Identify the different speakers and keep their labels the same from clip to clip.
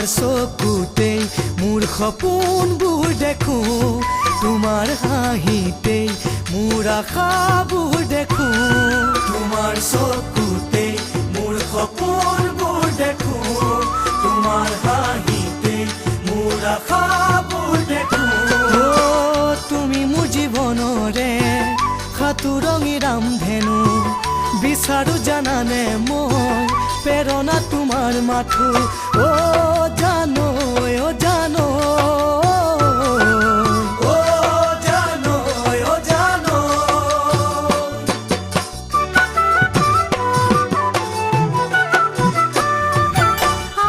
Speaker 1: তোমাৰ চকুতেই মোৰ সপোনবোৰ দেখো, তোমাৰ হাঁহিতেই মোৰ আশাবোৰ দেখো, তোমাৰ চকুতেই মোৰ সপোনবোৰ দেখো, তোমাৰ হাঁহিতেই মোৰ আশাবোৰ দেখো। তুমি মোৰ জীৱনৰে সাতুৰঙী ৰামধেনু, বিচাৰো জানানে মই প্ৰেৰণা তোমাৰ মাথো। জানো জানো জানো জানো।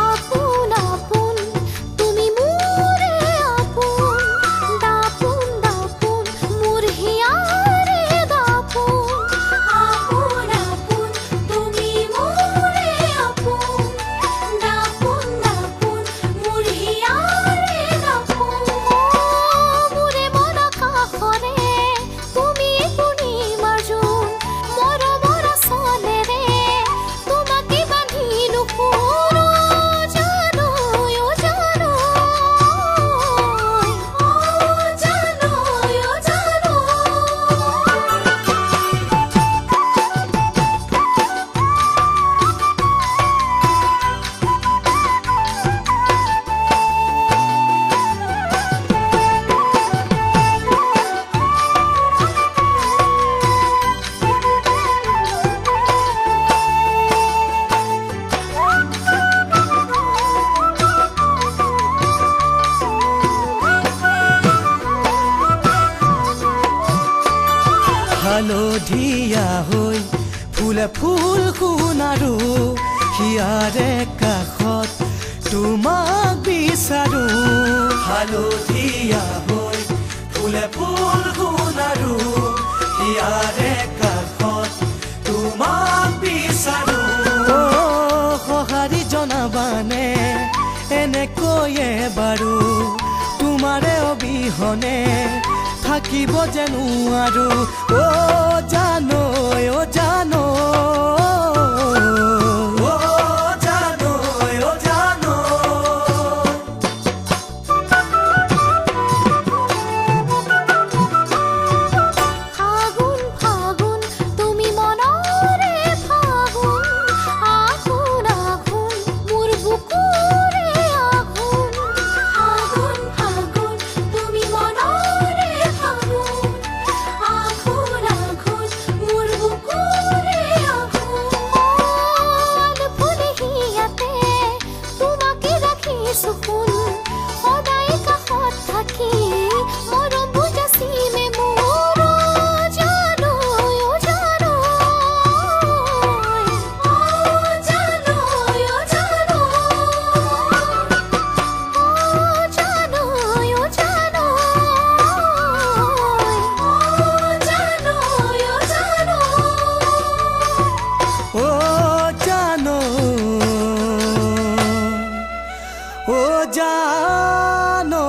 Speaker 2: আপোন আপোন তুমি মোৰে আপোন, দাপোন দাপোন মোৰ হিয়াৰে দাপোন। আপোন আপোন তুমি মোৰে আপোন, দাপোন দাপোন মোৰ হিয়াৰে দাপোন। মোৰে মন আকাশৰে তুমি পূৰ্ণিমাৰ জোন, মৰমৰ আঁচলেৰে তোমাকে বান্ধিলো ফুল। জানো জানো জানো জানো।
Speaker 1: হালধীয়া হৈ ফুলে ফুল সোণাৰো, হিয়াৰে কাষত তোমাক বিচাৰো। হালধীয়া হৈ ফুলে ফুল সোণাৰো, হিয়াৰে কাষত তোমাক বিচাৰো। সঁহাৰি জনাবানে এনেকৈয়ে বাৰু, তোমাৰে অবিহনে থাকিব যে নোৱাৰো। জানো জানো জানো জানো।
Speaker 2: ফাগুন ফাগুন তুমি মনৰে ফাগুন, আঘোণ আঘোণ মোৰ বুকুৰে আঘোণ। ফাগুন ফাগুন তুমি মনৰে ফাগুন, আঘোণ আঘোণ মোৰ বুকুৰে আঘোণ। ফুলে হিয়াতে তোমাকে ৰাখিছো সোণ, সদায় কাষত থাকি মৰম বুজাচিমে মোৰ। জানো জানো জানো জানো জানো জানো জানো জানো।
Speaker 1: জানো জানো।